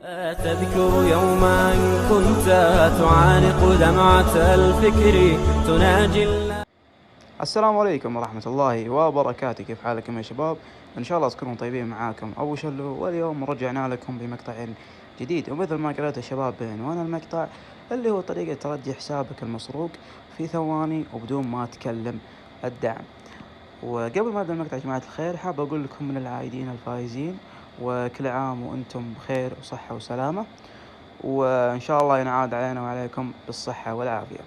تذكر يوما كنت تعانق دمعة الفكر تناجي الله. السلام عليكم ورحمة الله وبركاته. كيف حالكم يا شباب؟ إن شاء الله تكونوا طيبين. معاكم أبو شلو، واليوم رجعنا لكم بمقطع جديد، ومثل ما قرأت الشباب بعنوان المقطع اللي هو طريقة ترجي حسابك المسروق في ثواني وبدون ما تكلم الدعم. وقبل ما أبدأ المقطع يا جماعة الخير، حاب أقول لكم من العايدين الفائزين، وكل عام وأنتم بخير وصحة وسلامة، وإن شاء الله ينعاد علينا وعليكم بالصحة والعافية.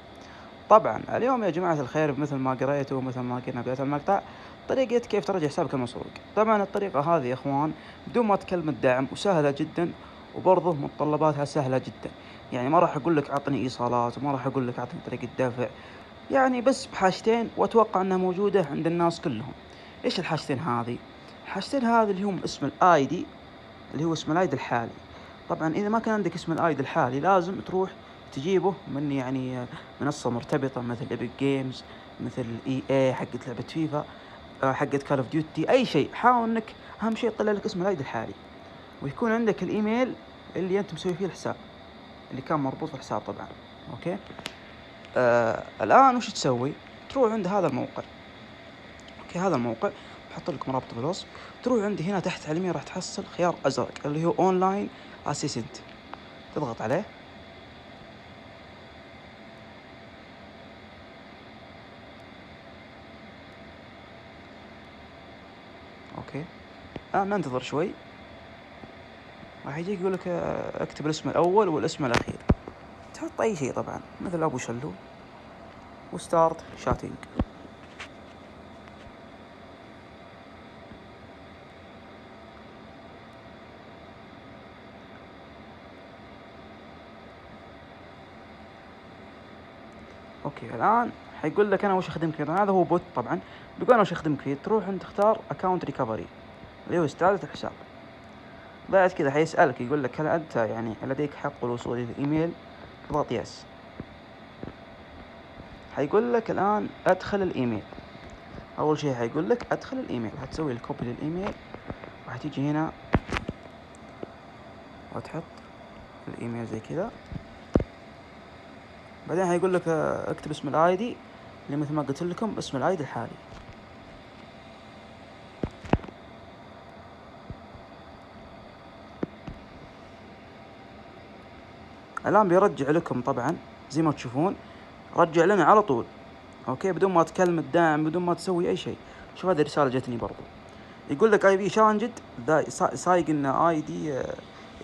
طبعا اليوم يا جماعة الخير، مثل ما قريتوا ومثل ما قلنا بداية المقطع، طريقة كيف ترجع حسابك المسروق. طبعا الطريقة هذه يا اخوان بدون ما تكلم الدعم، وسهلة جدا، وبرضه متطلباتها سهلة جدا. يعني ما راح اقول لك اعطني ايصالات، وما راح اقول لك اعطني طريقة دفع، يعني بس بحاجتين، واتوقع انها موجودة عند الناس كلهم. ايش الحاجتين هذه؟ الحاجتين هذه اللي هم اسم الاي دي، اللي هو اسم الايد الحالي. طبعا اذا ما كان عندك اسم الايد الحالي لازم تروح تجيبه من يعني منصة مرتبطة، مثل ايبك جيمز، مثل اي اي حقت لعبة فيفا، حقت كال اوف ديوتي، اي شيء. حاول انك اهم شيء تطلع لك اسم الايد الحالي، ويكون عندك الايميل اللي انت مسوي فيه الحساب، اللي كان مربوط في الحساب طبعا. اوكي. الان وش تسوي؟ تروح عند هذا الموقع. اوكي، هذا الموقع بحط لكم رابط في الوصف. تروح عندي هنا تحت على اليمين راح تحصل خيار ازرق اللي هو اونلاين اسيستنت، تضغط عليه. اوكي، الان ننتظر شوي، راح يجيك يقول لك اكتب الاسم الاول والاسم الاخير. تحط اي شيء طبعا، مثل ابو شلو، وستارت شاتنج. اوكي، الان حيقول لك انا وش اخدمك فيه. هذا هو بوت طبعا، بيقول انا وش اخدمك فيه. تروح انت تختار اكاونت ريكفري اللي هو استعادة الحساب. بعد كذا حيسألك يقول لك هل انت يعني لديك حق الوصول الى الايميل؟ تضغط يس. حيقول لك الان ادخل الايميل. اول شيء حيقول لك ادخل الايميل، هتسوي الكوبي للايميل، راح تيجي هنا وتحط الايميل زي كذا. بعدين هيقول لك اكتب اسم الاي دي اللي مثل ما قلت لكم اسم الاي دي الحالي. الان بيرجع لكم طبعا زي ما تشوفون، رجع لنا على طول. اوكي، بدون ما تكلم الدعم، بدون ما تسوي اي شيء. شوف هذه الرساله جتني برضو، يقول لك اي بي شانجد سايق ان اي دي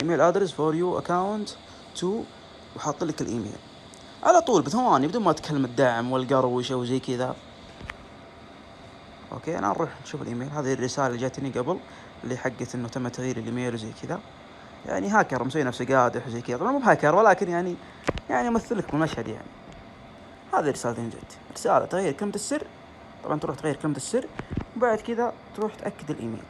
ايميل ادرس فور يو اكاونت تو، وحاط لك الايميل على طول بثواني بدون ما تكلم الدعم والقروشه وزي كذا. اوكي، انا نروح نشوف الايميل. هذه الرساله اللي جاتني قبل، اللي حقت انه تم تغيير الايميل وزي كذا. يعني هاكر مسوي نفسه قادح وزي كذا. طبعا مو بهاكر، ولكن يعني امثل لك بالمشهد. يعني هذه رسالتين جت، رساله تغيير كلمه السر. طبعا تروح تغير كلمه السر، وبعد كذا تروح تاكد الايميل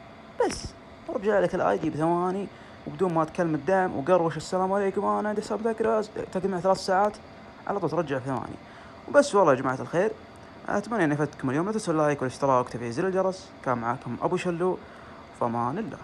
بس، ورجع لك الاي دي بثواني وبدون ما تكلم الدعم وقروش السلام عليكم انا عندي حساب تقدم 3 ساعات، على طول ترجع في ثواني وبس. والله يا جماعه الخير، اتمنى اني افدتكم اليوم. لا تنسوا اللايك والاشتراك وتفعيل زر الجرس. كان معاكم ابو شلو، فمان الله.